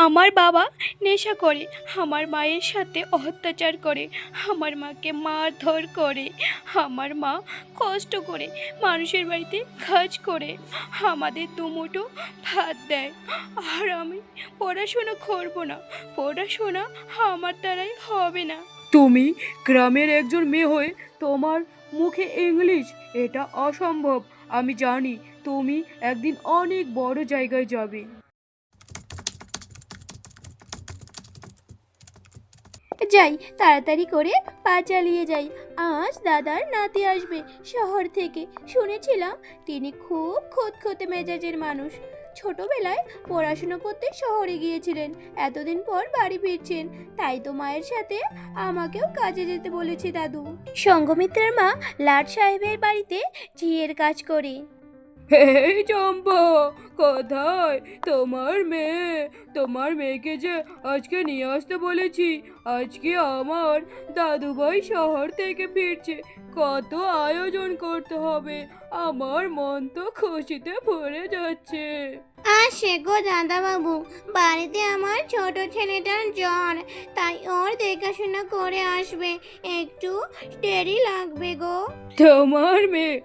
আমার বাবা নেশা করে, আমার মায়ের সাথে অত্যাচার করে, আমার মাকে মারধর করে, আমার মা কষ্ট করে মানুষের বাড়িতে কাজ করে আমাদের দুমুঠো ভাত দেয়। আর আমি পড়াশোনা করব না, পড়াশোনা আমার দ্বারাই হবে না। তুমি গ্রামের একজন মেয়ে হয়ে তোমার মুখে ইংলিশ, এটা অসম্ভব। আমি জানি তুমি একদিন অনেক বড় জায়গায় যাবে। যাই, তাড়াতাড়ি করে পা চালিয়ে যাই। আজ দাদার নাতি আসবে শহর থেকে। শুনেছিলাম তিনি খুব খোঁতখোঁতে মেজাজের মানুষ। ছোটবেলায় পড়াশোনা করতে শহরে গিয়েছিলেন, এতদিন পর বাড়ি ফিরছেন। তাই তো মায়ের সাথে আমাকেও কাজে যেতে বলেছে দাদু। সঙ্গমিত্রের মা লাট সাহেবের বাড়িতে ঝিয়ের কাজ করে। এই চম্পা, কোথায় তোমার মেয়ে? তোমার মেয়েকে যে আজকে নিয়ে আসতে বলেছি। আজকে আমার দাদুভাই শহর থেকে ফিরছে, কত আয়োজন করতে হবে। আমার মন তো খুশিতে ভরে যাচ্ছে। আসে গো দাদাবাবু, বাড়িতে আমার ছোট ছেলেটার জ্বর, তাই ওর দেখাশোনা করে আসবে। একটু দেরি লাগবে গো। তোমার মেয়ে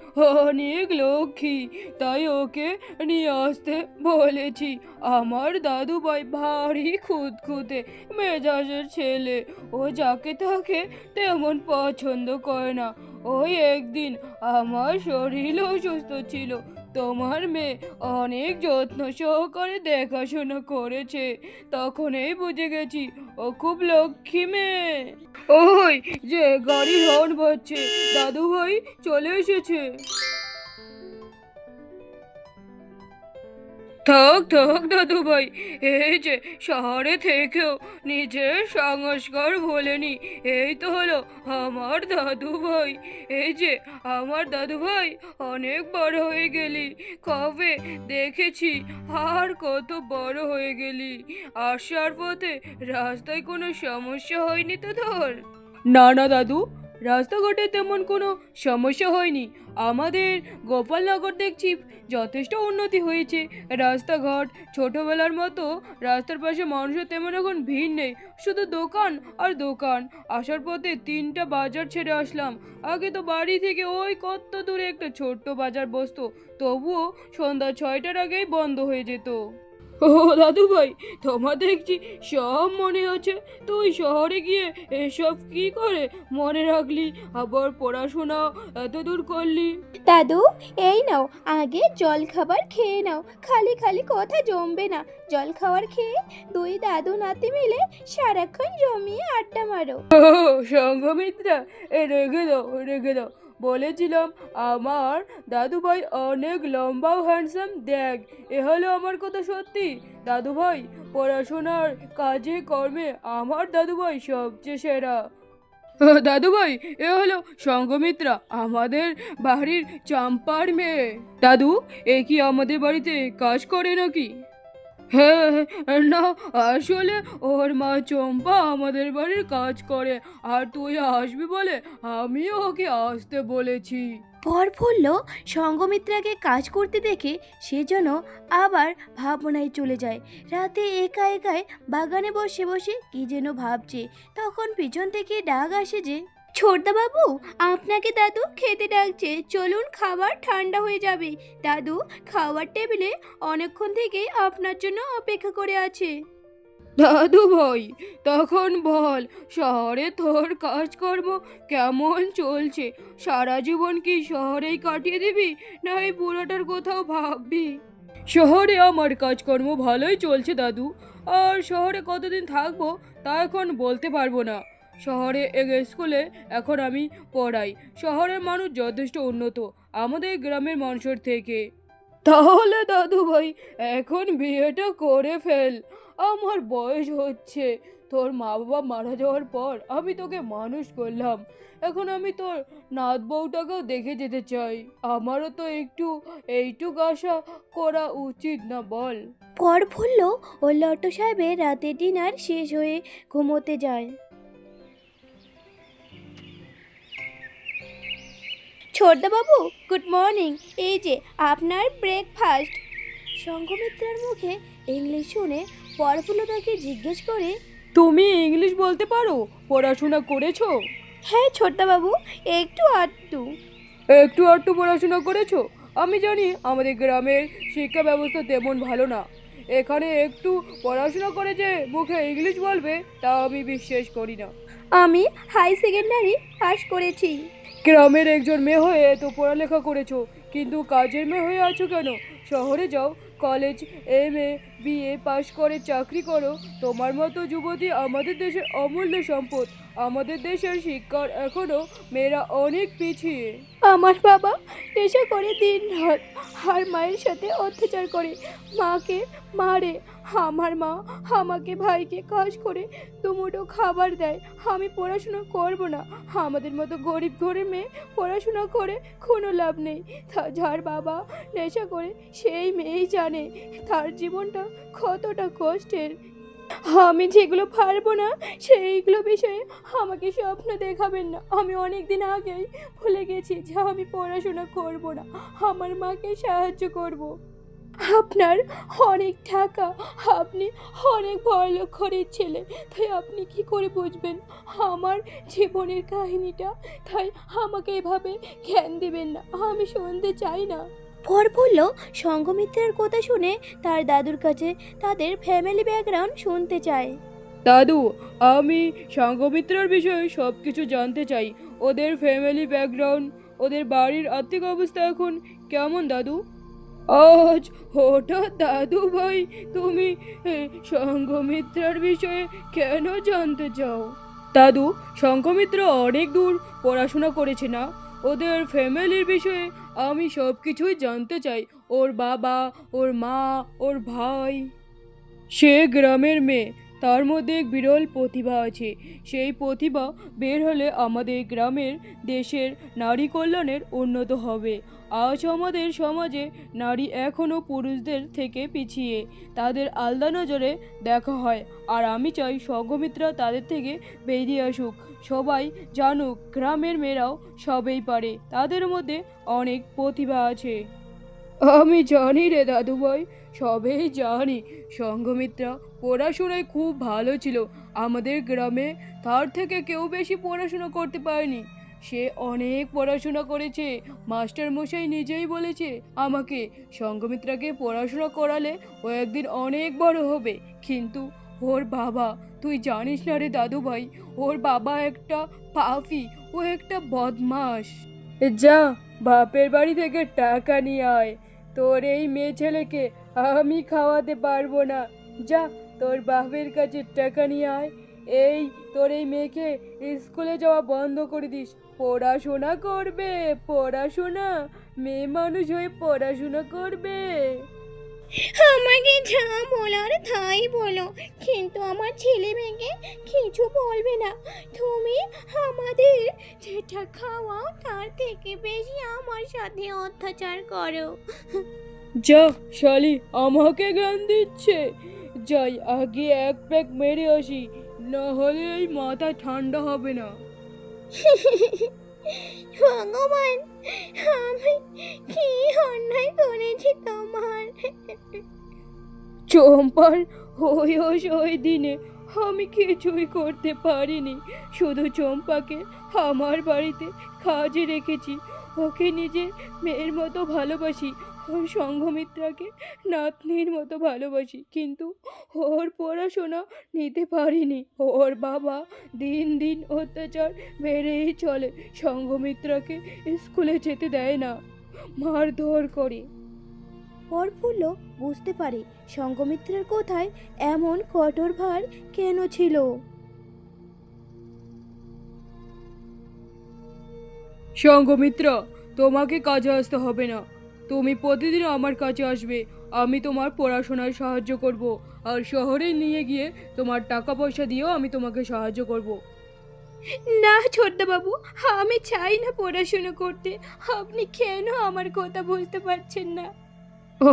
অনেক লক্ষ্মী, তাই ওকে নিয়ে আসতে বলেছি। আমার দাদুভাই ভারী খুঁতখুঁতে মেজাজের ছেলে। ও যাকে তাকে তেমন পছন্দ করে না। ওই একদিন আমার শরীর অসুস্থ ছিল, তোমার মেয়ে অনেক যত্ন সহকারে দেখাশোনা করেছে। তখনই বুঝে গেছি ও খুব লক্ষ্মী মেয়ে। ওই যে গাড়ির হর্ন বাজছে, দাদু ভাই চলে এসেছে। থাক থাক দাদু ভাই, এই যে শহরে থেকেও নিজের সংস্কার ভোলেনি। এই তো হলো আমার দাদু ভাই। এই যে আমার দাদু ভাই, অনেক বড় হয়ে গেলি, কবে দেখেছি। আর কত বড় হয়ে গেলি। আসার পথে রাস্তায় কোনো সমস্যা হয়নি তো তোর? না না দাদু, রাস্তাঘাটে তেমন কোনো সমস্যা হয়নি। আমাদের গোপালনগর দেখছি যথেষ্ট উন্নতি হয়েছে। রাস্তাঘাট ছোটবেলার মতো, রাস্তার পাশে মানুষের তেমন এখন ভিড় নেই, শুধু দোকান আর দোকান। আসার পথে 3টা বাজার ছেড়ে আসলাম। আগে তো বাড়ি থেকে ওই কত দূরে একটা ছোট্ট বাজার বসতো, তবুও সন্ধ্যা 6টার আগেই বন্ধ হয়ে যেত। ও দাদু ভাই, তোমার দেখছি সব মনে আছে। তুই শহরে গিয়ে এসব কি করে মনে রাখলি? আবার পড়াশোনা এত দূর করলি। দাদু, এই নাও, আগে জল খাবার খেয়ে নাও। খালি খালি কথা জমবে না। জল খাবার খেয়ে দুই দাদু নাতি মিলে সারাক্ষণ জমিয়ে আড্ডা মারো। ও সঙ্গমিত্রা, রেখে দাও রেখে দাও। বলেছিলাম আমার দাদুভাই অনেক লম্বা ও হ্যান্ডসাম। দেখ, এ হলো আমার কথা সত্যি। দাদুভাই পড়াশোনার কাজে কর্মে আমার দাদুভাই সবচেয়ে সেরা। দাদুভাই, এ হলো সঙ্গমিত্রা, আমাদের বাড়ির চম্পার মেয়ে। দাদু, এ কি আমাদের বাড়িতে কাজ করে নাকি? হ্যাঁ হ্যাঁ, না, আসলে ওর মা চম্পা আমাদের বাড়ির কাজ করে, আর তুই আসবি বলে আমিও ওকে আসতে বলেছি। পর বলল, সঙ্গমিত্রাকে কাজ করতে দেখে সে যেন আবার ভাবনায় চলে যায়। রাতে একা একাই বাগানে বসে বসে কি যেন ভাবছে। তখন পিছন থেকে ডাক আসে যে, ছোটদা বাবু, আপনাকে দাদু খেতে ডাকছে, চলুন, খাবার ঠান্ডা হয়ে যাবে। দাদু খাওয়ার টেবিলে অনেকক্ষণ থেকে আপনার জন্য অপেক্ষা করে আছে। দাদু ভাই, তখন বল, শহরে তোর কাজকর্ম কেমন চলছে? সারা জীবন কি শহরেই কাটিয়ে দিবি, না এই পুরোটার কোথাও ভাববি? শহরে আমার কাজকর্ম ভালোই চলছে দাদু। আর শহরে কতদিন থাকবো তা এখন বলতে পারবো না। শহরে স্কুলে এখন আমি পড়াই। শহরের মানুষ যথেষ্ট উন্নত আমাদের গ্রামের মানুষের থেকে। তাহলে দাদু ভাই, এখন বিয়েটা করে ফেল। আমার বয়স হচ্ছে। তোর মা বাবা মারা যাওয়ার পর আমি তোকে মানুষ করলাম। এখন আমি তোর নাত বউটাকেও দেখে যেতে চাই। আমারও তো একটু এইটুক আশা করা উচিত না, বল? পর বলল, ও লট্টু সাহেবের রাতের ডিনার শেষ হয়ে ঘুমোতে যায়। ছোটদা বাবু, গুড মর্নিং। এই যে আপনার ব্রেকফাস্ট। সঙ্ঘমিত্রার মুখে ইংলিশ শুনে পরফুল্ল তাকে জিজ্ঞেস করে, তুমি ইংলিশ বলতে পারো? পড়াশোনা করেছো? হ্যাঁ ছোট্টবাবু, একটু আধটু। একটু আধটু পড়াশোনা করেছো? আমি জানি আমাদের গ্রামের শিক্ষা ব্যবস্থা তেমন ভালো না। এখানে একটু পড়াশোনা করে যে মুখে ইংলিশ বলবে তা আমি বিশ্বাস করি না। আমি হাই সেকেন্ডারি পাশ করেছি। গ্রামের একজন মেয়ে হয়ে এত পড়ালেখা করেছো, কিন্তু কাজের মেয়ে হয়ে আছো কেন? শহরে যাও, কলেজ MA BA পাশ করে চাকরি করো। তোমার মতো যুবতী আমাদের দেশের অমূল্য সম্পদ। আমাদের দেশের শিক্ষার এখনও মেয়েরা অনেক পিছিয়ে। আমার বাবা নেশা করে দিন রাত আর মায়ের সাথে অত্যাচার করে, মাকে মারে। আমার মা আমাকে ভাইকে কাজ করে দুমুঠো খাবার দেয়। আমি পড়াশোনা করব না। আমাদের মতো গরিব ঘরের মেয়ে পড়াশোনা করে কোনো লাভ নেই। যার বাবা নেশা করে সেই মেয়েই জানে তার জীবনটা কতটা কষ্টের। আমি যেগুলো পারবো না সেইগুলো বিষয়ে আমাকে স্বপ্ন দেখাবেন না। আমি অনেক দিন আগেই ভুলে গেছি যে আমি পড়াশোনা করব না, আমার মাকে সাহায্য করব। আপনার অনেক টাকা, আপনি অনেক বড়লোক ঘরের ছেলে, তাই আপনি কি করে বুঝবেন আমার জীবনের কাহিনীটা? তাই আমাকে এভাবে জ্ঞান দিবেন না, আমি শুনতে চাই না। পরফুল্ল সঙ্ঘমিত্রের কথা শুনে তার দাদুর কাছে তাদের ফ্যামিলি ব্যাকগ্রাউন্ড শুনতে চায়। দাদু, আমি সঙ্ঘমিত্রার বিষয়ে সব কিছু জানতে চাই। ওদের ফ্যামিলি ব্যাকগ্রাউন্ড, ওদের বাড়ির আর্থিক অবস্থা এখন কেমন দাদু? আজ হঠাৎ দাদু ভাই তুমি সঙ্ঘমিত্রার বিষয়ে কেন জানতে চাও? দাদু, সঙ্ঘমিত্র অনেক দূর পড়াশোনা করেছে না? ওদের ফ্যামিলির বিষয়ে আমি সব কিছুই জানতে চাই। ওর বাবা, ওর মা, ওর ভাই। সে গ্রামের মেয়ে, তার মধ্যে এক বিরল প্রতিভা আছে। সেই প্রতিভা বের হলে আমাদের গ্রামের, দেশের নারী কল্যাণের উন্নত হবে। আজ আমাদের সমাজে নারী এখনও পুরুষদের থেকে পিছিয়ে, তাদের আলাদা নজরে দেখা হয়। আর আমি চাই সঙ্ঘমিত্রা তাদের থেকে বেরিয়ে আসুক। সবাই জানুক গ্রামের মেয়েরাও সবই পারে, তাদের মধ্যে অনেক প্রতিভা আছে। আমি জানি রে দাদু ভাই, সবেই জানি। সঙ্ঘমিত্রা পড়াশোনায় খুব ভালো ছিল। আমাদের গ্রামে তার থেকে কেউ বেশি পড়াশোনা করতে পারেনি। সে অনেক পড়াশোনা করেছে। মাস্টার মশাই নিজেই বলেছে আমাকে, সঙ্ঘমিত্রাকে পড়াশোনা করালে ও একদিন অনেক বড় হবে। কিন্তু ওর বাবা, তুই জানিস না রে দাদু ভাই, ওর বাবা একটা পাপী, ও একটা বদমাস। যা, বাপের বাড়ি থেকে টাকা নিয়ে আয়। তোর এই মেয়ে ছেলেকে আমি খাওয়াতে পারবো না। যা, তোর বাপের কাছে টাকা নিয়ে আয়। এই তোর এই মেয়েকে স্কুলে যাওয়া বন্ধ করে দিস। পড়াশোনা করবে, পড়াশোনা। মেয়ে মানুষ হয়ে পড়াশোনা করবে। আমাকে যা বলার তাই বলো, কিন্তু আমার ছেলে মেয়েকে কিছু বলবে না। তুমি আমাদের যেটা খাওয়াও তার থেকে বেশি আমার সাথে অত্যাচার করো। যা শালি, আমাকে জ্ঞান দিচ্ছে। যাই আগে এক প্যাক মেরে আসি, না হলে এই মাথা ঠান্ডা হবে না। ভগবান, আমি কি অন্যায় করেছি তোমার? চম্পার ওই দিনে আমি কিছুই করতে পারিনি। শুধু চম্পাকে আমার বাড়িতে কাজে রেখেছি। ওকে নিজের মেয়ের মতো ভালোবাসি, ওর সঙ্ঘমিত্রাকে নাতনির মতো ভালোবাসি, কিন্তু ওর পড়াশোনা নিতে পারিনি। ওর বাবা দিন দিন অত্যাচার বেড়েই চলে। সঙ্ঘমিত্রাকে স্কুলে যেতে দেয় না, মারধর করে। পরফুল্ল বুঝতে পারে সঙ্ঘমিত্রের কথায় এমন কঠোর ভার কেন ছিল। সঙ্ঘমিত্রা, তোমাকে কাজে আসতে হবে না। তুমি প্রতিদিন আমার কাছে আসবে। আমি তোমার পড়াশোনায় সাহায্য করব। আর শহরে নিয়ে গিয়ে তোমার টাকা পয়সা দিয়েও আমি তোমাকে সাহায্য করব। না ছোট্টবাবু, আমি চাই না পড়াশোনা করতে। আপনি কেন আমার কথা বুঝতে পারছেন না?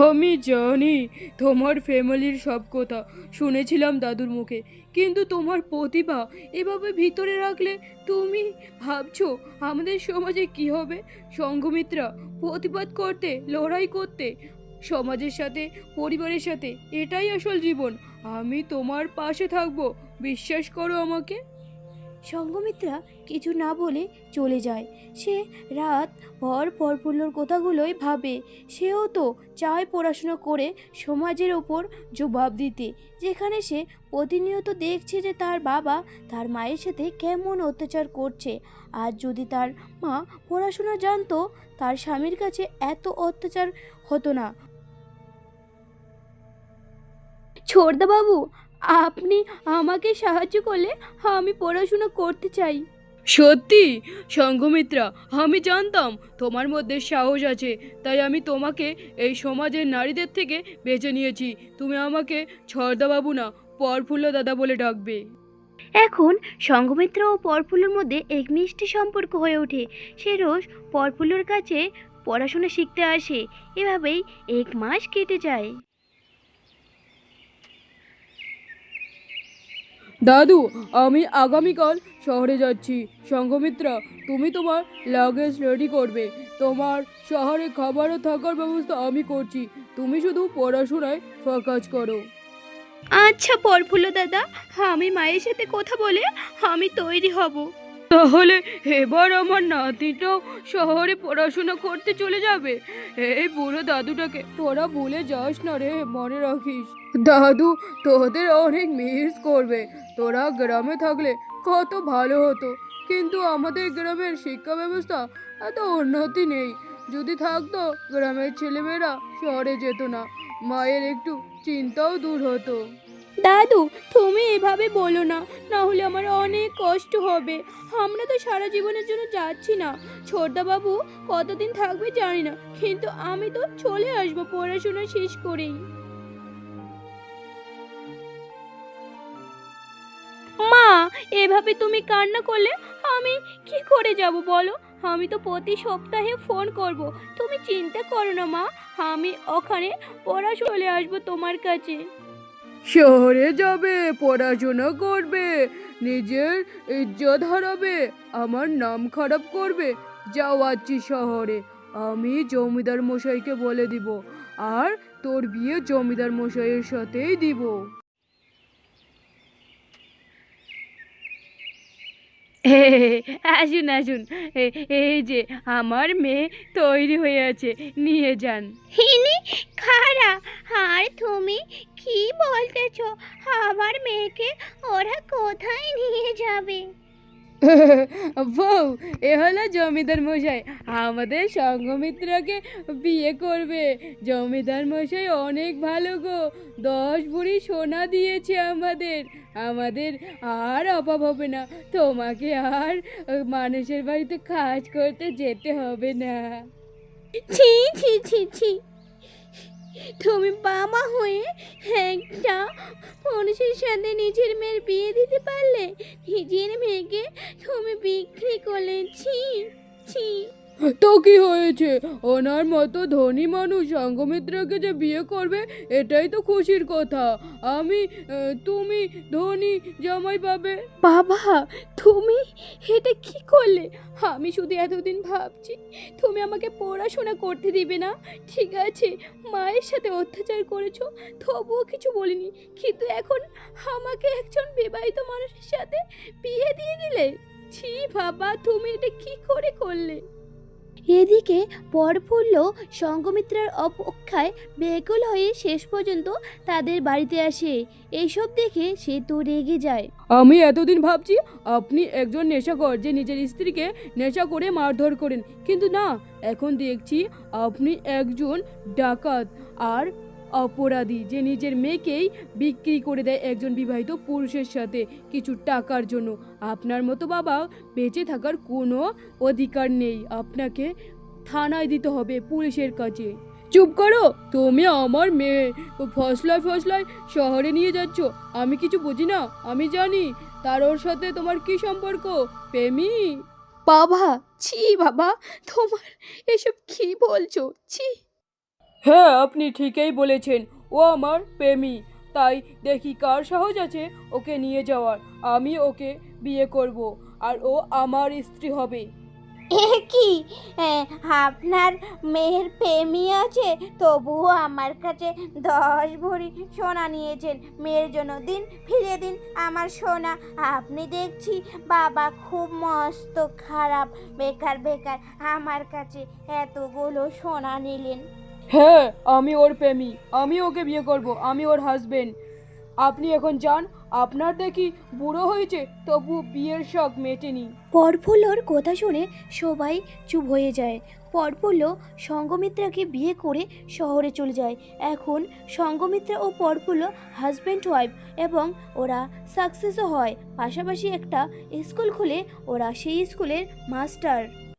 আমি জানি তোমার ফ্যামিলির সব কথা শুনেছিলাম দাদুর মুখে, কিন্তু তোমার প্রতিভা এভাবে ভিতরে রাখলে তুমি ভাবছো আমাদের সমাজে কি হবে? সঙ্ঘমিত্রা, প্রতিবাদ করতে, লড়াই করতে, সমাজের সাথে, পরিবারের সাথে, এটাই আসল জীবন। আমি তোমার পাশে থাকবো, বিশ্বাস করো আমাকে। সঙ্ঘমিত্রা কিছু না বলে চলে যায়। সে রাত ভর প্রফুল্লর কথাগুলোই ভাবে। সেও তো চায় পড়াশোনা করে সমাজের ওপর জবাব দিতে, যেখানে সে প্রতিনিয়ত দেখছে যে তার বাবা তার মায়ের সাথে কেমন অত্যাচার করছে। আর যদি তার মা পড়াশোনা জানতো, তার স্বামীর কাছে এত অত্যাচার হতো না। ছোটদা বাবু, আপনি আমাকে সাহায্য করলে আমি পড়াশোনা করতে চাই। সত্যি সঙ্ঘমিত্রা, আমি জানতাম তোমার মধ্যে সাহস আছে, তাই আমি তোমাকে এই সমাজের নারীদের থেকে বেছে নিয়েছি। তুমি আমাকে ছর্দাবাবু না, প্রফুল্ল দাদা বলে ডাকবে। এখন সঙ্ঘমিত্র ও প্রফুল্লর মধ্যে এক মিষ্টি সম্পর্ক হয়ে ওঠে। সে রোজ প্রফুল্লর কাছে পড়াশোনা শিখতে আসে। এভাবেই 1 মাস কেটে যায়। দাদু, আমি আগামীকাল শহরে যাচ্ছি। সঙ্ঘমিত্রা, তুমি তোমার লাগেজ রেডি করবে। তোমার শহরে খাবার ও থাকার ব্যবস্থা আমি করছি। তুমি শুধু পড়াশোনায় ফোকাস করো। আচ্ছা প্রফুল্ল দাদা, আমি মায়ের সাথে কথা বলে আমি তৈরি হব। তাহলে এবার আমার নাতিটাও শহরে পড়াশোনা করতে চলে যাবে। এই বুড়ো দাদুটাকে তোরা ভুলে যাস না রে, মনে রাখিস। দাদু তোদের অনেক মিস করবে। তোরা গ্রামে থাকলে কত ভালো হতো, কিন্তু আমাদের গ্রামের শিক্ষা ব্যবস্থা এত উন্নতি নেই। যদি থাকতো, গ্রামের ছেলেমেয়েরা শহরে যেত না। মায়ের একটু চিন্তাও দূর হতো। দাদু, তুমি এভাবে বলো না, না হলে আমার অনেক কষ্ট হবে। আমরা তো সারা জীবনের জন্য যাচ্ছি না। ছোটদা বাবু কতদিন থাকবে জানি না, কিন্তু আমি তো চলে আসবো পড়াশোনা শেষ করেই। মা, এভাবে তুমি কান্না করলে আমি কি করে যাব বলো? আমি তো প্রতি সপ্তাহে ফোন করব। তুমি চিন্তা করো না মা, আমি ওখানে পড়া চলে আসবো তোমার কাছে। শহরে যাবে, পড়াশোনা করবে, নিজের ইজ্জত হারাবে, আমার নাম খারাপ করবে। যাওয়াচ্ছি শহরে, আমি জমিদার মশাইকে বলে দিব, আর তোর বিয়ে জমিদার মশাইয়ের সাথেই দিব। আসুন আসুন, এই যে আমার মেয়ে তৈরি হয়ে আছে, নিয়ে যান। হিনি খারা, আর তুমি কি বলতেছো? আমার মেয়েকে ওরা কোথায় নিয়ে যাবে? বউ, এ হলো জমিদার মশাই, আমাদের সঙ্ঘমিত্রাকে বিয়ে করবে। জমিদার মশাই অনেক ভালো গো, 10 ভরি সোনা দিয়েছে আমাদের। আমাদের আর অভাব হবে না, তোমাকে আর মানুষের বাড়িতে কাজ করতে যেতে হবে না। ছি ছি ছি ছি, তুমি বাবা হয়ে একটা মানুষের সাথে নিজের মেয়ের বিয়ে দিতে পারলে? নিজের মেয়েকে তুমি বিক্রি করলে। ছি ছি। তো কি হয়েছে, ওনার মতো ধনী মানুষ সঙ্ঘমিত্রাকে যে বিয়ে করবে, এটাই তো খুশির কথা। তুমি ধনী জামাই পাবে। বাবা, তুমি এটা কি করলে? আমি শুধু এতদিন ভাবছি তুমি আমাকে পড়াশোনা করতে দিবে না। ঠিক আছে, মায়ের সাথে অত্যাচার করেছো, তবুও কিছু বলিনি, কিন্তু এখন আমাকে একজন বিবাহিত মানুষের সাথে বিয়ে দিয়ে দিলে। ছি বাবা, তুমি এটা কি করে করলে? এদিকে প্রফুল্ল সঙ্ঘমিত্রার অপেক্ষায় ব্যাকুল হয়ে শেষ পর্যন্ত তাদের বাড়িতে আসে। এইসব দেখে সে তো রেগে যায়। আমি এতদিন ভাবছি আপনি একজন নেশাখোর, যে নিজের স্ত্রীকে নেশা করে মারধর করেন, কিন্তু না, এখন দেখছি আপনি একজন ডাকাত আর অপরাধী, যে নিজের মেয়েকেই বিক্রি করে দেয় একজন বিবাহিত পুরুষের সাথে কিছু টাকার জন্য। আপনার মতো বাবা বেঁচে থাকার কোনো অধিকার নেই। আপনাকে থানায় দিতে হবে, পুলিশের কাছে। চুপ করো, তুমি আমার মেয়ে ফসলায় ফসলায় শহরে নিয়ে যাচ্ছ। আমি কিছু বুঝি না, আমি জানি তার ওর সাথে তোমার কি সম্পর্ক, প্রেমী। বাবা, ছি বাবা, তোমার এসব কি বলছো? ছি। হ্যাঁ, আপনি ঠিকই বলেছেন, ও আমার প্রেমী। তাই দেখি কার সাহস আছে ওকে নিয়ে যাওয়ার। আমি ওকে বিয়ে করব, আর ও আমার স্ত্রী হবে। এ কি এ, আপনার মেয়ের প্রেমী আছে, তবুও আমার কাছে 10 ভরি সোনা নিয়েছেন মেয়ের জন্য। দিন, ফিরিয়ে দিন আমার সোনা। আপনি দেখছি বাবা খুব মস্ত খারাপ, বেকার বেকার আমার কাছে এতগুলো সোনা নিলেন। হ্যাঁ, আমি ওর প্রেমী, আমি ওকে বিয়ে করব, আমি ওর হাজবেন্ড। আপনি এখন যান, আপনার দেখি বুড়ো হয়েছে তবু বিয়ের শখ মেটেনি। পরফুল্লর কথা শুনে সবাই চুপ হয়ে যায়। পরফুল্ল সঙ্গমিত্রাকে বিয়ে করে শহরে চলে যায়। এখন সঙ্গমিত্রা ও পরফুল্ল হাজব্যান্ড ওয়াইফ এবং ওরা সাকসেসও হয়। পাশাপাশি একটা স্কুল খুলে ওরা সেই স্কুলের মাস্টার।